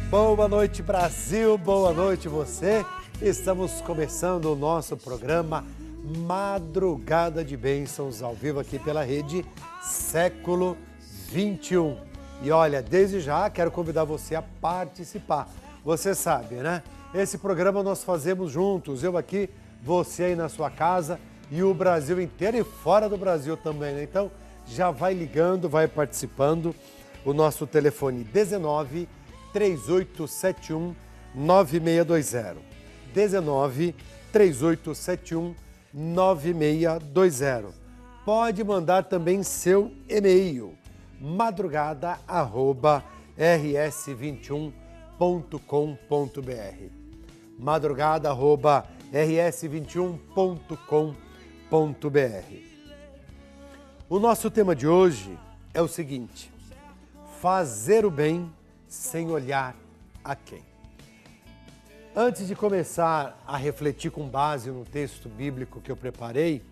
Boa noite, Brasil, boa noite você. Estamos começando o nosso programa Madrugada de Bênçãos, ao vivo aqui pela rede Século XXI. E olha, desde já quero convidar você a participar. Você sabe, né? Esse programa nós fazemos juntos, eu aqui, você aí na sua casa e o Brasil inteiro e fora do Brasil também, né? Então já vai ligando, vai participando. O nosso telefone 19 3871 9620. 19 3871 9620. Pode mandar também seu e-mail madrugada@rs21.com.br. madrugada@rs21.com.br. O nosso tema de hoje é o seguinte: fazer o bem sem olhar a quem. Antes de começar a refletir com base no texto bíblico que eu preparei,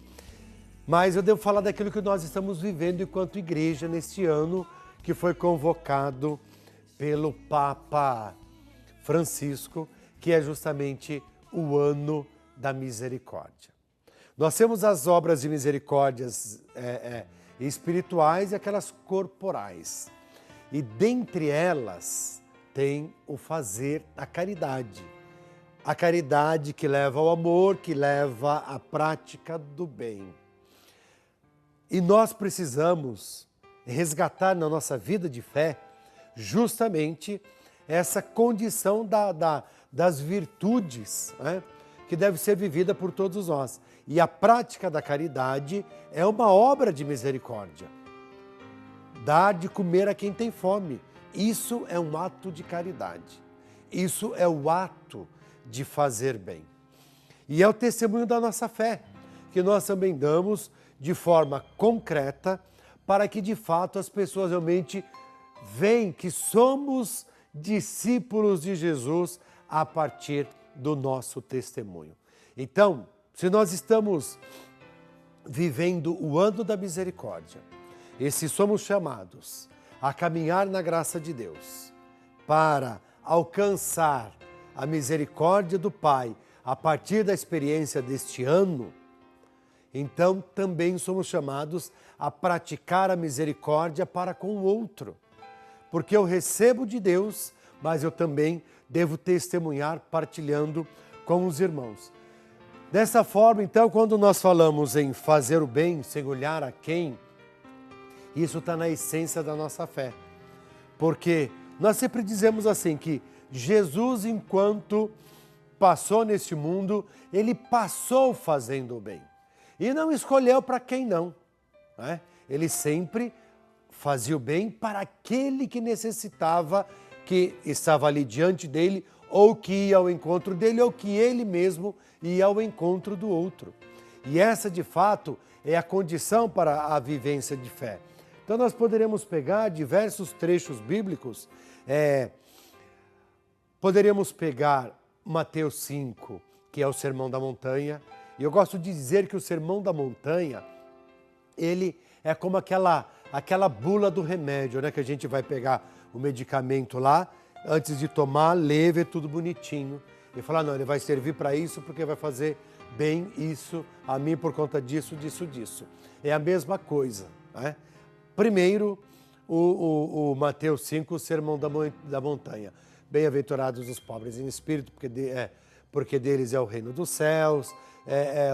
mas eu devo falar daquilo que nós estamos vivendo enquanto igreja neste ano que foi convocado pelo Papa Francisco, que é justamente o ano da misericórdia. Nós temos as obras de misericórdias espirituais e aquelas corporais. E dentre elas tem o fazer a caridade. A caridade que leva ao amor, que leva à prática do bem. E nós precisamos resgatar na nossa vida de fé justamente essa condição das virtudes, né, que deve ser vivida por todos nós. E a prática da caridade é uma obra de misericórdia. Dar de comer a quem tem fome. Isso é um ato de caridade. Isso é o ato de fazer bem. E é o testemunho da nossa fé, que nós também damos de forma concreta para que de fato as pessoas realmente veem que somos discípulos de Jesus a partir do nosso testemunho. Então, se nós estamos vivendo o ano da misericórdia, e se somos chamados a caminhar na graça de Deus para alcançar a misericórdia do Pai a partir da experiência deste ano, então também somos chamados a praticar a misericórdia para com o outro. Porque eu recebo de Deus, mas eu também devo testemunhar partilhando com os irmãos. Dessa forma, então, quando nós falamos em fazer o bem sem olhar a quem, isso está na essência da nossa fé. Porque nós sempre dizemos assim, que Jesus, enquanto passou neste mundo, ele passou fazendo o bem. E não escolheu para quem não, né? Ele sempre fazia o bem para aquele que necessitava, que estava ali diante dele, ou que ia ao encontro dele, ou que ele mesmo ia ao encontro do outro. E essa, de fato, é a condição para a vivência de fé. Então nós poderíamos pegar diversos trechos bíblicos, poderíamos pegar Mateus 5, que é o Sermão da Montanha, e eu gosto de dizer que o Sermão da Montanha, ele é como aquela bula do remédio, né? Que a gente vai pegar o medicamento lá, antes de tomar, ler, ver tudo bonitinho, e falar, não, ele vai servir para isso porque vai fazer bem isso a mim por conta disso, disso. É a mesma coisa, né? Primeiro, o Mateus 5, o Sermão da Montanha. Bem-aventurados os pobres em espírito, porque deles é o reino dos céus.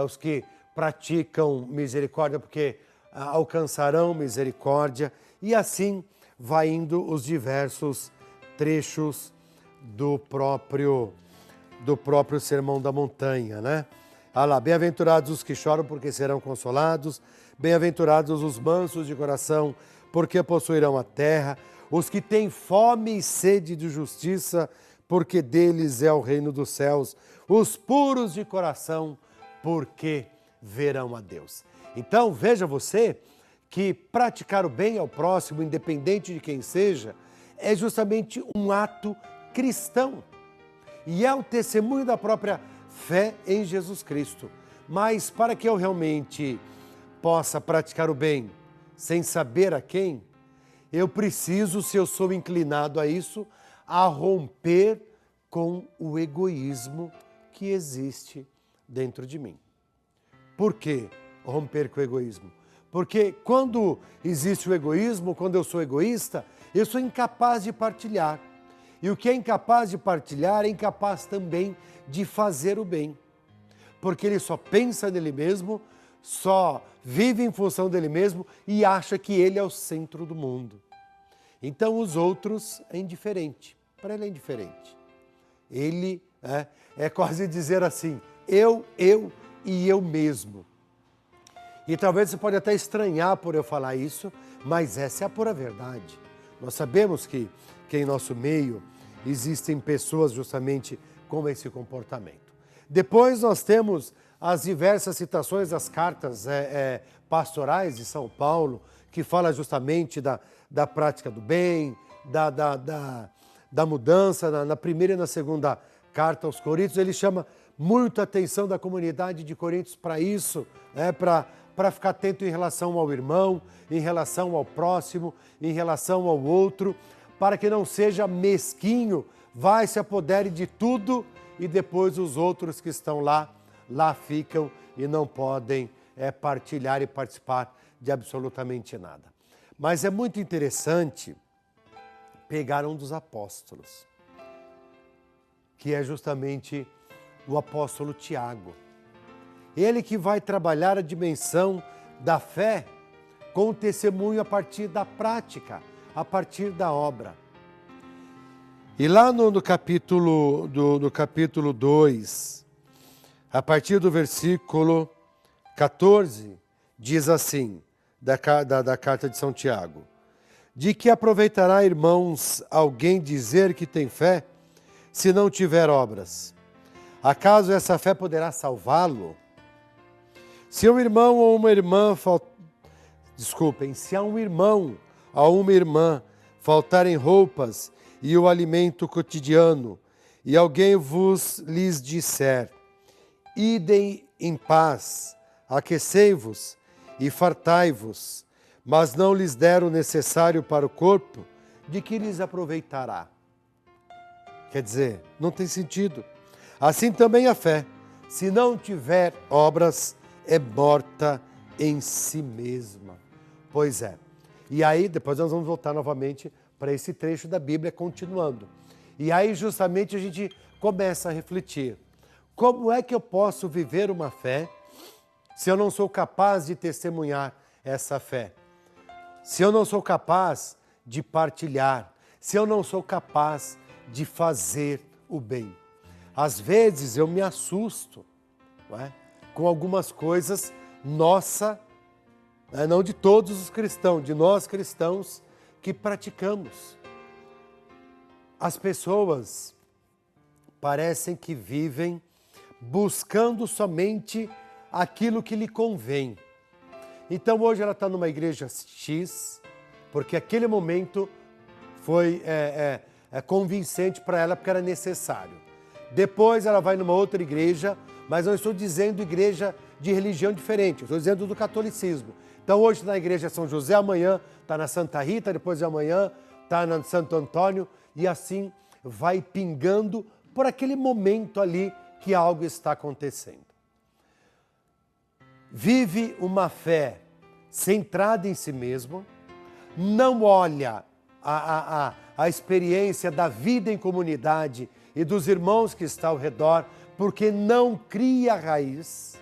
Os que praticam misericórdia, porque alcançarão misericórdia. E assim vai indo os diversos trechos do próprio Sermão da Montanha, né? Olha lá, bem-aventurados os que choram, porque serão consolados. Bem-aventurados os mansos de coração, porque possuirão a terra. Os que têm fome e sede de justiça, porque deles é o reino dos céus. Os puros de coração, porque verão a Deus. Então, veja você que praticar o bem ao próximo, independente de quem seja, é justamente um ato cristão. E é o testemunho da própria fé em Jesus Cristo. Mas para que eu realmente possa praticar o bem sem saber a quem, eu preciso, se eu sou inclinado a isso, a romper com o egoísmo que existe dentro de mim. Por que romper com o egoísmo? Porque quando existe o egoísmo, quando eu sou egoísta, eu sou incapaz de partilhar. E o que é incapaz de partilhar é incapaz também de fazer o bem. Porque ele só pensa nele mesmo, só vive em função dele mesmo e acha que ele é o centro do mundo. Então os outros é indiferente. Para ele é indiferente. Ele é quase dizer assim, eu e eu mesmo. E talvez você pode até estranhar por eu falar isso, mas essa é a pura verdade. Nós sabemos que em nosso meio existem pessoas justamente com esse comportamento. Depois nós temos as diversas citações das cartas pastorais de São Paulo, que fala justamente da prática do bem, da mudança. Na primeira e na segunda carta aos Coríntios, ele chama muita atenção da comunidade de Coríntios para isso, para ficar atento em relação ao irmão, em relação ao próximo, em relação ao outro, para que não seja mesquinho, vai, se apodere de tudo e depois os outros que estão lá ficam e não podem partilhar e participar de absolutamente nada. Mas é muito interessante pegar um dos apóstolos, que é justamente o apóstolo Tiago. Ele que vai trabalhar a dimensão da fé com o testemunho a partir da prática, a partir da obra. E lá no capítulo 2, a partir do versículo 14, diz assim, da carta de São Tiago: de que aproveitará, irmãos, alguém dizer que tem fé, se não tiver obras? Acaso essa fé poderá salvá-lo? Se um irmão ou uma irmã se a um irmão ou uma irmã faltarem roupas e o alimento cotidiano, e alguém lhes disser, idem em paz, aquecei-vos e fartai-vos, mas não lhes der o necessário para o corpo, de que lhes aproveitará? Quer dizer, não tem sentido. Assim também a fé, se não tiver obras, é morta em si mesma. Pois é. E aí, depois nós vamos voltar novamente para esse trecho da Bíblia, continuando. E aí, justamente, a gente começa a refletir. Como é que eu posso viver uma fé se eu não sou capaz de testemunhar essa fé? Se eu não sou capaz de partilhar, se eu não sou capaz de fazer o bem? Às vezes eu me assusto, não é? Com algumas coisas não de todos os cristãos, de nós cristãos que praticamos. As pessoas parecem que vivem buscando somente aquilo que lhe convém. Então hoje ela está numa igreja X, porque aquele momento foi convincente para ela, porque era necessário. Depois ela vai numa outra igreja, mas não estou dizendo igreja de religião diferente, estou dizendo do catolicismo. Então hoje está na igreja São José, amanhã está na Santa Rita, depois de amanhã está na Santo Antônio, e assim vai pingando por aquele momento ali que algo está acontecendo. Vive uma fé centrada em si mesmo, não olha a experiência da vida em comunidade e dos irmãos que estão ao redor, porque não cria raiz.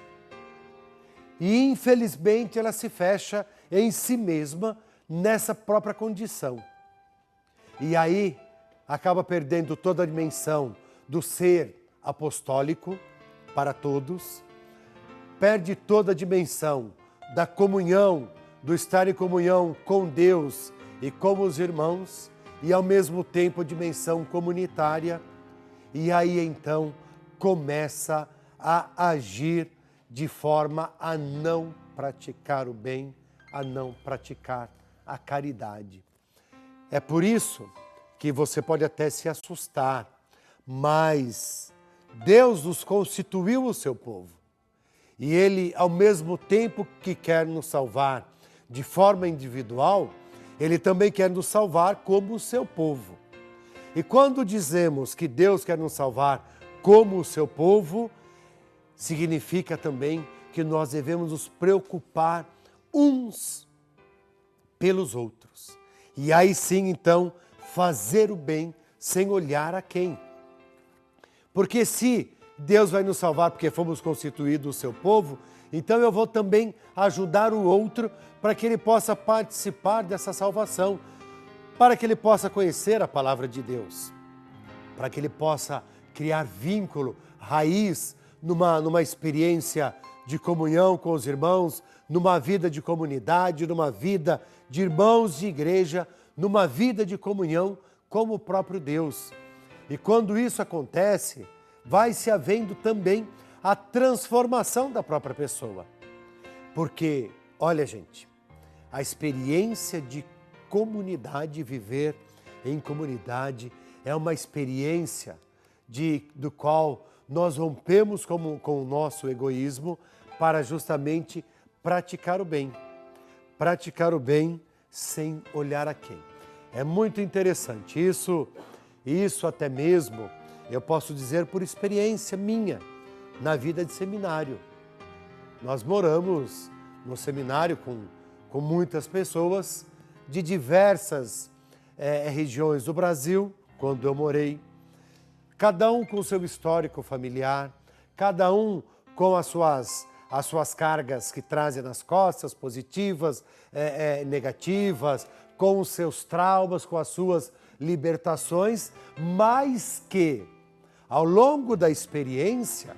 E infelizmente ela se fecha em si mesma nessa própria condição. E aí acaba perdendo toda a dimensão do ser apostólico para todos, perde toda a dimensão da comunhão, do estar em comunhão com Deus e com os irmãos, e ao mesmo tempo a dimensão comunitária, e aí então começa a agir de forma a não praticar o bem, a não praticar a caridade. É por isso que você pode até se assustar, mas Deus nos constituiu o seu povo. E Ele, ao mesmo tempo que quer nos salvar de forma individual, Ele também quer nos salvar como o seu povo. E quando dizemos que Deus quer nos salvar como o seu povo, significa também que nós devemos nos preocupar uns pelos outros. E aí sim, então, fazer o bem sem olhar a quem. Porque se Deus vai nos salvar porque fomos constituídos o seu povo, então eu vou também ajudar o outro para que ele possa participar dessa salvação, para que ele possa conhecer a palavra de Deus, para que ele possa criar vínculo, raiz, numa experiência de comunhão com os irmãos, numa vida de comunidade, numa vida de irmãos de igreja, numa vida de comunhão como o próprio Deus. E quando isso acontece, vai se havendo também a transformação da própria pessoa. Porque, olha gente, a experiência de comunidade, viver em comunidade, é uma experiência do qual nós rompemos com o nosso egoísmo para justamente praticar o bem. Praticar o bem sem olhar a quem. É muito interessante. Isso até mesmo eu posso dizer por experiência minha na vida de seminário. Nós moramos no seminário com muitas pessoas de diversas regiões do Brasil, quando eu morei. Cada um com o seu histórico familiar, cada um com as suas cargas que trazem nas costas, positivas, negativas, com os seus traumas, com as suas libertações, mas que, ao longo da experiência,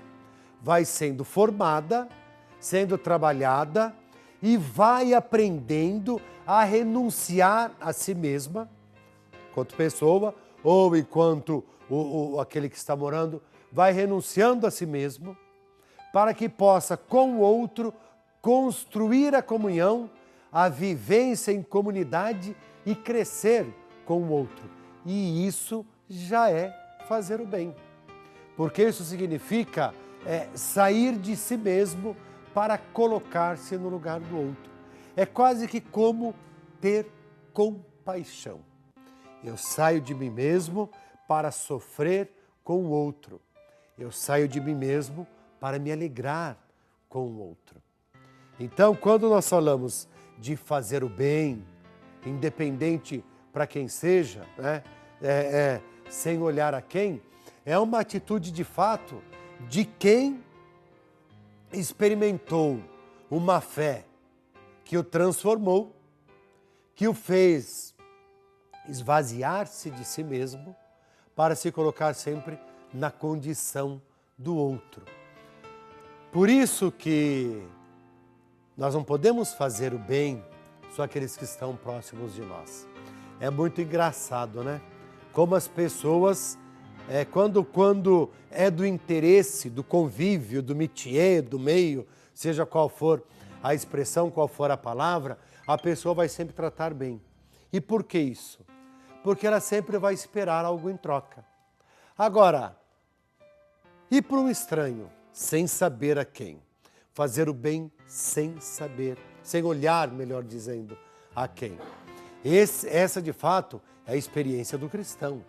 vai sendo formada, sendo trabalhada e vai aprendendo a renunciar a si mesma, enquanto pessoa, ou enquanto aquele que está morando, vai renunciando a si mesmo, para que possa, com o outro, construir a comunhão, a vivência em comunidade e crescer com o outro. E isso já é fazer o bem. Porque isso significa sair de si mesmo para colocar-se no lugar do outro. É quase que como ter compaixão. Eu saio de mim mesmo para sofrer com o outro. Eu saio de mim mesmo para me alegrar com o outro. Então, quando nós falamos de fazer o bem, independente para quem seja, sem olhar a quem, é uma atitude de fato de quem experimentou uma fé que o transformou, que o fez esvaziar-se de si mesmo para se colocar sempre na condição do outro. Por isso que nós não podemos fazer o bem só aqueles que estão próximos de nós. É muito engraçado, né? Como as pessoas, quando é do interesse, do convívio, do métier, do meio, seja qual for a expressão, qual for a palavra, a pessoa vai sempre tratar bem. E por que isso? Porque ela sempre vai esperar algo em troca. Agora, ir para um estranho, sem saber a quem. Fazer o bem sem saber, sem olhar, melhor dizendo, a quem. Essa, de fato, é a experiência do cristão.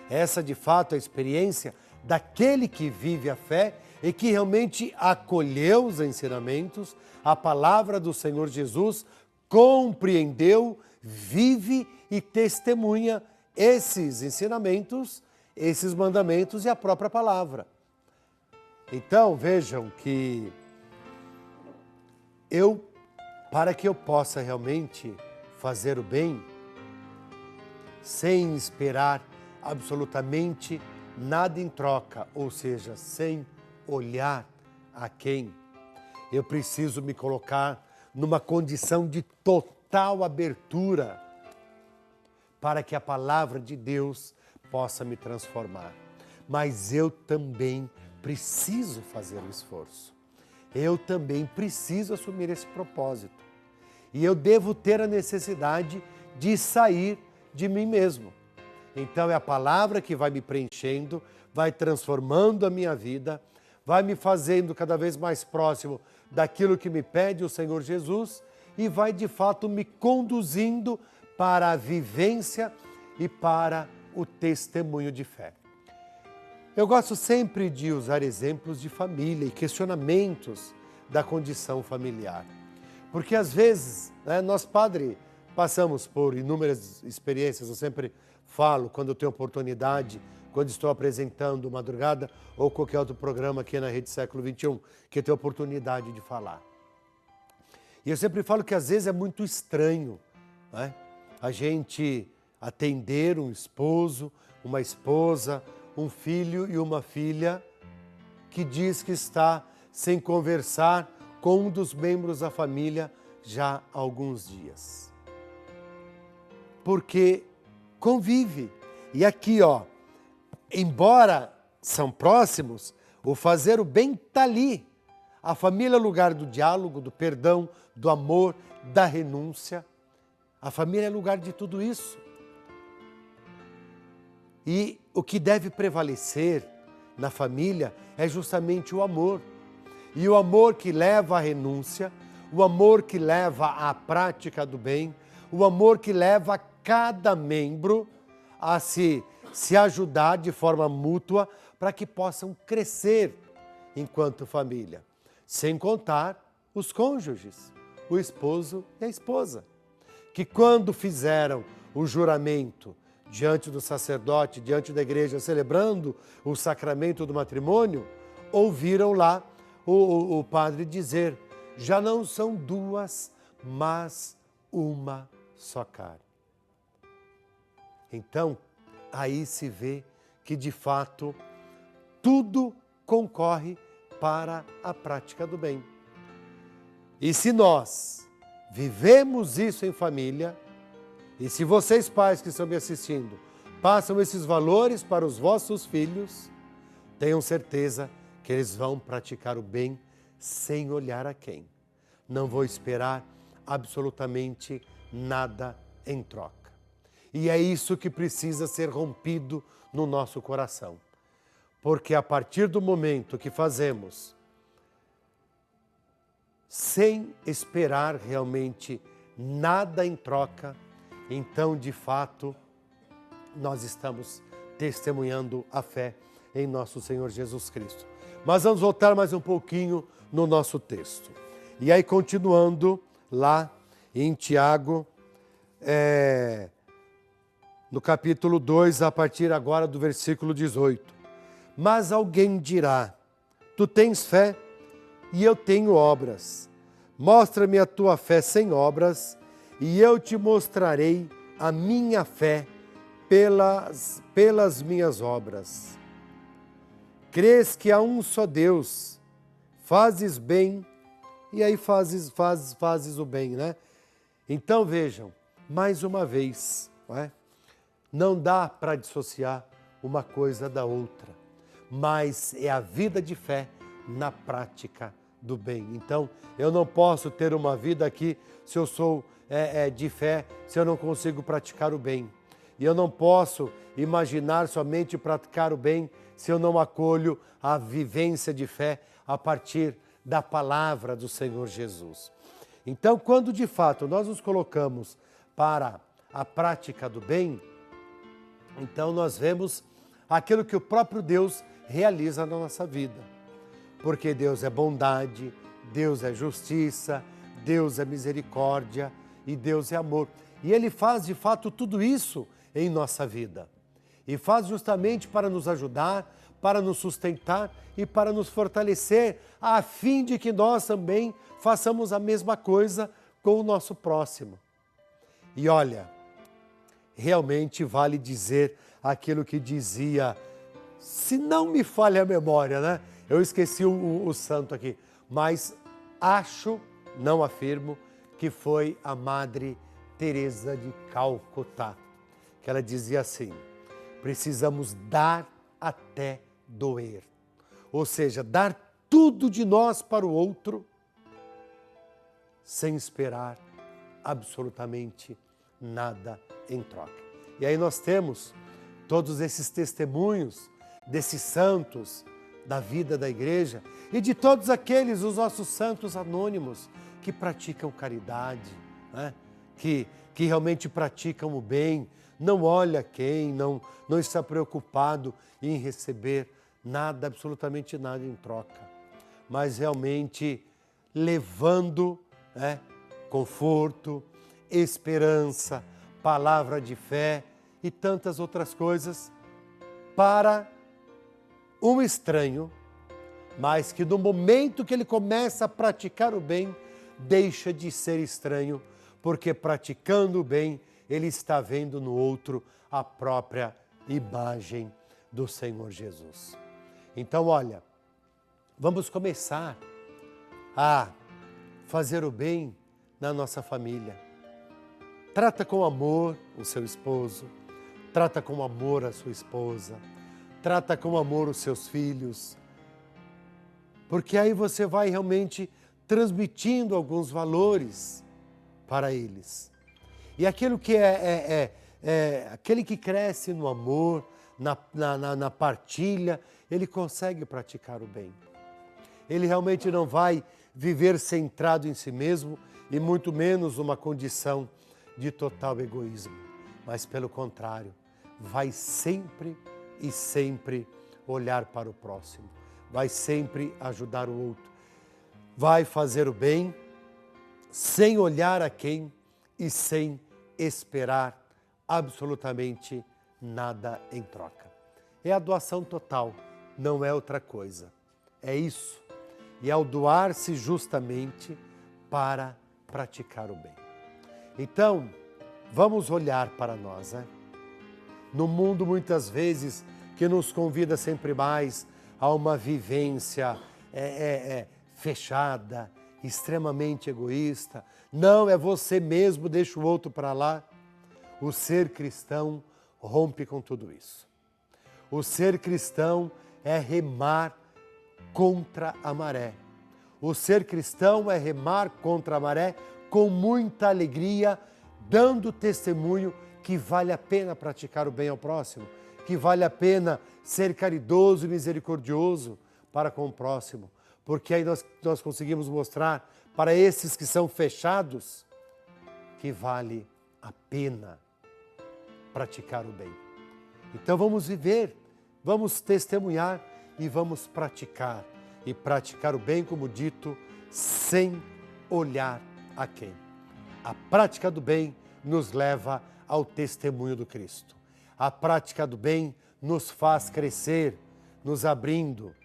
Essa, de fato, é a experiência daquele que vive a fé e que realmente acolheu os ensinamentos, a palavra do Senhor Jesus, compreendeu, vive e testemunha esses ensinamentos, esses mandamentos e a própria palavra. Então, vejam que para que eu possa realmente fazer o bem, sem esperar absolutamente nada em troca, ou seja, sem olhar a quem, eu preciso me colocar numa condição de total abertura para que a palavra de Deus possa me transformar. Mas eu também preciso fazer o esforço. Eu também preciso assumir esse propósito. E eu devo ter a necessidade de sair de mim mesmo. Então é a palavra que vai me preenchendo, vai transformando a minha vida, vai me fazendo cada vez mais próximo daquilo que me pede o Senhor Jesus e vai de fato me conduzindo para a vivência e para o testemunho de fé. Eu gosto sempre de usar exemplos de família e questionamentos da condição familiar. Porque às vezes, nós, padre, passamos por inúmeras experiências. Eu sempre falo, quando eu tenho oportunidade, quando estou apresentando Madrugada ou qualquer outro programa aqui na Rede Século XXI, que eu tenho oportunidade de falar. E eu sempre falo que às vezes é muito estranho, a gente atender um esposo, uma esposa, um filho e uma filha que diz que está sem conversar com um dos membros da família já há alguns dias. Porque convive. E aqui, embora são próximos, o fazer o bem está ali. A família é o lugar do diálogo, do perdão, do amor, da renúncia. A família é lugar de tudo isso. E o que deve prevalecer na família é justamente o amor. E o amor que leva à renúncia, o amor que leva à prática do bem, o amor que leva cada membro a se ajudar de forma mútua para que possam crescer enquanto família. Sem contar os cônjuges, o esposo e a esposa, que quando fizeram o juramento diante do sacerdote, diante da igreja, celebrando o sacramento do matrimônio, ouviram lá o padre dizer: já não são duas, mas uma só carne. Então, aí se vê que de fato tudo concorre para a prática do bem. E se nós vivemos isso em família, e se vocês pais que estão me assistindo passam esses valores para os vossos filhos, tenham certeza que eles vão praticar o bem sem olhar a quem. Não vou esperar absolutamente nada em troca. E é isso que precisa ser rompido no nosso coração. Porque a partir do momento que fazemos sem esperar realmente nada em troca, então, de fato, nós estamos testemunhando a fé em nosso Senhor Jesus Cristo. Mas vamos voltar mais um pouquinho no nosso texto. E aí, continuando lá em Tiago, no capítulo 2, a partir agora do versículo 18. Mas alguém dirá: tu tens fé e eu tenho obras. Mostra-me a tua fé sem obras, e eu te mostrarei a minha fé pelas minhas obras. Crês que há um só Deus, fazes bem, e aí fazes o bem, né? Então vejam, mais uma vez, não dá para dissociar uma coisa da outra, mas é a vida de fé na prática do bem. Então, eu não posso ter uma vida aqui se eu sou de fé, se eu não consigo praticar o bem. E eu não posso imaginar somente praticar o bem se eu não acolho a vivência de fé a partir da palavra do Senhor Jesus. Então, quando de fato nós nos colocamos para a prática do bem, então nós vemos aquilo que o próprio Deus realiza na nossa vida. Porque Deus é bondade, Deus é justiça, Deus é misericórdia e Deus é amor. E Ele faz de fato tudo isso em nossa vida. E faz justamente para nos ajudar, para nos sustentar e para nos fortalecer, a fim de que nós também façamos a mesma coisa com o nosso próximo. E olha, realmente vale dizer aquilo que dizia, se não me falha a memória, né? Eu esqueci o santo aqui, mas acho, não afirmo, que foi a Madre Teresa de Calcutá, que ela dizia assim: precisamos dar até doer. Ou seja, dar tudo de nós para o outro, sem esperar absolutamente nada em troca. E aí nós temos todos esses testemunhos desses santos da vida da igreja e de todos aqueles, os nossos santos anônimos, que praticam caridade, né? que realmente praticam o bem não olha quem, não está preocupado em receber nada, absolutamente nada em troca, mas realmente levando conforto, esperança, palavra de fé e tantas outras coisas para um estranho, mas que no momento que ele começa a praticar o bem, deixa de ser estranho, porque praticando o bem, ele está vendo no outro a própria imagem do Senhor Jesus. Então, olha, vamos começar a fazer o bem na nossa família. Trata com amor o seu esposo, trata com amor a sua esposa, trata com amor os seus filhos, porque aí você vai realmente transmitindo alguns valores para eles. E aquilo que aquele que cresce no amor, na partilha, ele consegue praticar o bem. Ele realmente não vai viver centrado em si mesmo e muito menos uma condição de total egoísmo, mas pelo contrário, vai sempre e sempre olhar para o próximo, vai sempre ajudar o outro, vai fazer o bem sem olhar a quem e sem esperar absolutamente nada em troca. É a doação total, não é outra coisa. É isso. E ao doar-se justamente para praticar o bem. Então, vamos olhar para nós, No mundo, muitas vezes, que nos convida sempre mais a uma vivência fechada, extremamente egoísta. Não, é você mesmo, deixa o outro para lá. O ser cristão rompe com tudo isso. O ser cristão é remar contra a maré. O ser cristão é remar contra a maré com muita alegria, dando testemunho que vale a pena praticar o bem ao próximo, que vale a pena ser caridoso e misericordioso para com o próximo, porque aí nós conseguimos mostrar para esses que são fechados que vale a pena praticar o bem. Então vamos viver, vamos testemunhar e vamos praticar. E praticar o bem, como dito, sem olhar a quem. A prática do bem nos leva ao testemunho do Cristo. A prática do bem nos faz crescer, nos abrindo,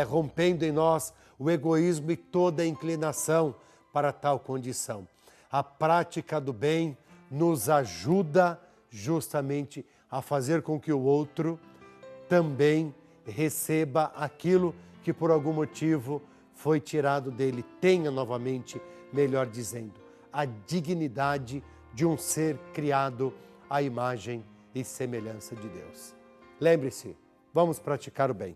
rompendo em nós o egoísmo e toda a inclinação para tal condição. A prática do bem nos ajuda justamente a fazer com que o outro também receba aquilo que por algum motivo foi tirado dele, tenha novamente, melhor dizendo, a dignidade de um ser criado à imagem e semelhança de Deus. Lembre-se, vamos praticar o bem.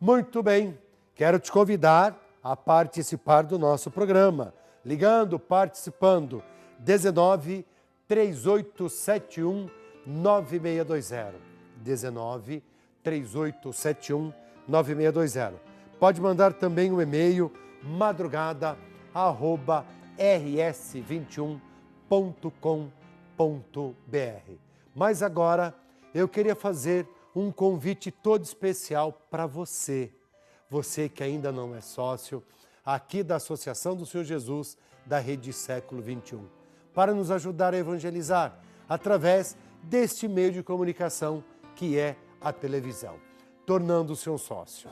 Muito bem, quero te convidar a participar do nosso programa, ligando, participando, 19 3871 9620, 19 3871 9620. Pode mandar também um e-mail madrugada@rs21.com.br. Mas agora eu queria fazer um convite todo especial para você. Você que ainda não é sócio aqui da Associação do Senhor Jesus da Rede Século XXI, para nos ajudar a evangelizar através deste meio de comunicação que é a televisão, tornando-se um sócio.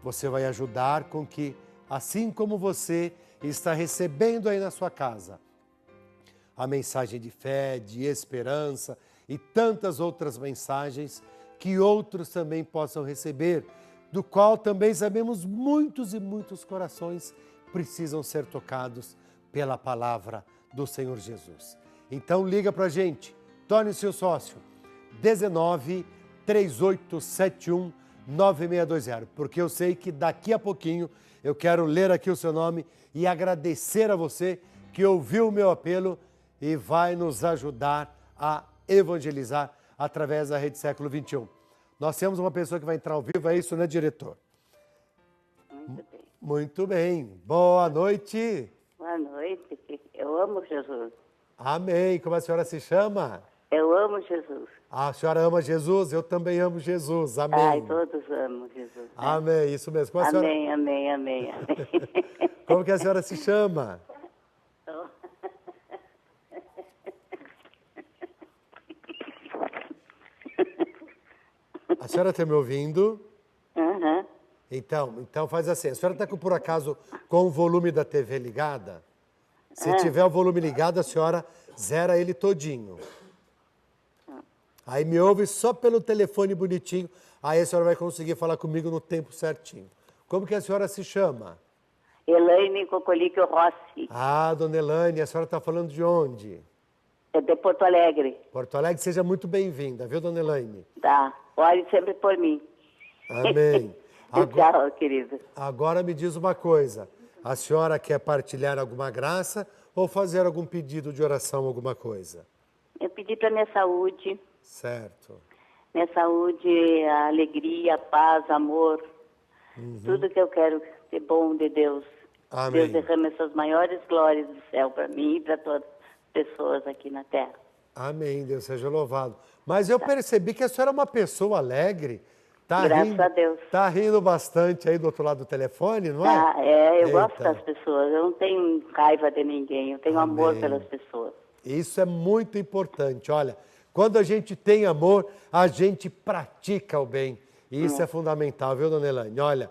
Você vai ajudar com que, assim como você está recebendo aí na sua casa, a mensagem de fé, de esperança e tantas outras mensagens, que outros também possam receber, do qual também sabemos muitos e muitos corações precisam ser tocados pela palavra do Senhor Jesus. Então liga para a gente, torne-se o sócio, 19 3871 9620, porque eu sei que daqui a pouquinho eu quero ler aqui o seu nome e agradecer a você que ouviu o meu apelo e vai nos ajudar a evangelizar através da Rede Século XXI. Nós temos uma pessoa que vai entrar ao vivo, é isso, né, diretor? Muito bem. Muito bem. Boa noite. Boa noite. Eu amo Jesus. Amém. Como a senhora se chama? Eu amo Jesus. A senhora ama Jesus? Eu também amo Jesus. Amém. Ai, todos amam Jesus. Né? Amém, isso mesmo. Como a senhora, Amém, amém, amém, amém. como que a senhora se chama? A senhora está me ouvindo? Aham. Então faz assim. A senhora está por acaso com o volume da TV ligada? Se tiver o volume ligado, a senhora zera ele todinho. Aí me ouve só pelo telefone bonitinho. Aí a senhora vai conseguir falar comigo no tempo certinho. Como que a senhora se chama? Elaine Cocolico Rossi, Ah, dona Elaine, a senhora está falando de onde? é de Porto Alegre. Porto Alegre, seja muito bem-vinda, viu, dona Elaine? Tá. Ore sempre por mim. Amém. Tchau, querida. Agora me diz uma coisa. A senhora quer partilhar alguma graça ou fazer algum pedido de oração, alguma coisa? Eu pedi para minha saúde. Certo. Minha saúde, a alegria, a paz, amor. Tudo que eu quero ser bom de Deus. Amém. Deus derrama essas maiores glórias do céu para mim e para todas as pessoas aqui na terra. Amém, Deus seja louvado. Mas eu percebi que a senhora é uma pessoa alegre. Tá Graças rindo, a Deus. tá rindo bastante aí do outro lado do telefone, não é? Ah, eu gosto Eita. das pessoas. Eu não tenho raiva de ninguém. Eu tenho amor Amém. pelas pessoas. Isso é muito importante. Olha, quando a gente tem amor, a gente pratica o bem. E isso é fundamental, viu, dona Elaine? Olha,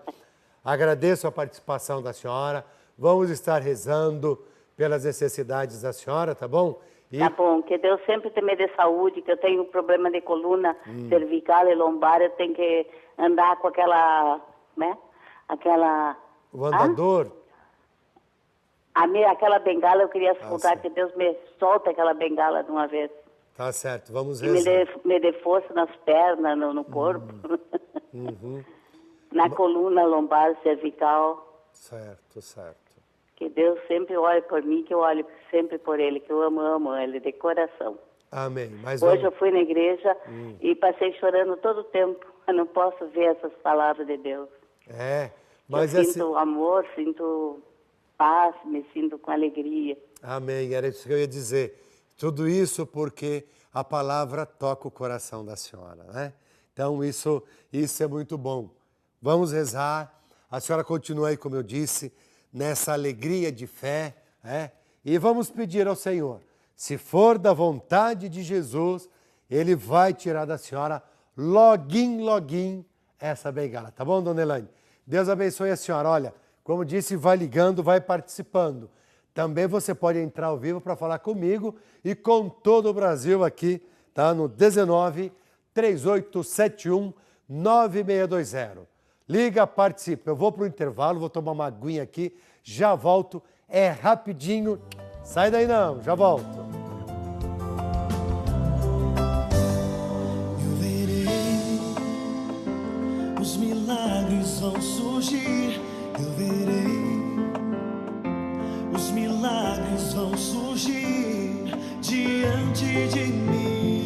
agradeço a participação da senhora. Vamos estar rezando pelas necessidades da senhora, tá bom? E Tá bom, que Deus sempre me dê saúde, que eu tenho problema de coluna cervical e lombar, eu tenho que andar com aquela, né? Aquela... o andador, Aquela bengala, eu queria soltar, certo. que Deus me solta aquela bengala de uma vez. tá certo, vamos Que me rezar. me dê força nas pernas, no corpo. Na coluna, lombar, cervical. Certo, certo. Que Deus sempre olhe por mim, que eu olho sempre por Ele, que eu amo Ele de coração. Amém. Mas Hoje eu vamos... fui na igreja e passei chorando todo o tempo. Eu não posso ver essas palavras de Deus. Mas eu assim... sinto amor, sinto paz, me sinto com alegria. Amém, era isso que eu ia dizer. Tudo isso porque a palavra toca o coração da senhora, né? Então isso é muito bom. Vamos rezar. A senhora continua aí, como eu disse, nessa alegria de fé, né? E vamos pedir ao Senhor, se for da vontade de Jesus, Ele vai tirar da senhora loguinho essa bengala, tá bom, dona Elaine? Deus abençoe a senhora. Olha, como disse, vai ligando, vai participando. Também você pode entrar ao vivo para falar comigo e com todo o Brasil aqui, tá? No 19 3871 9620. Liga, participa. Eu vou para o intervalo, vou tomar uma aguinha aqui, já volto. É rapidinho. Sai daí não, já volto. Eu verei, os milagres vão surgir. Eu verei, os milagres vão surgir diante de mim.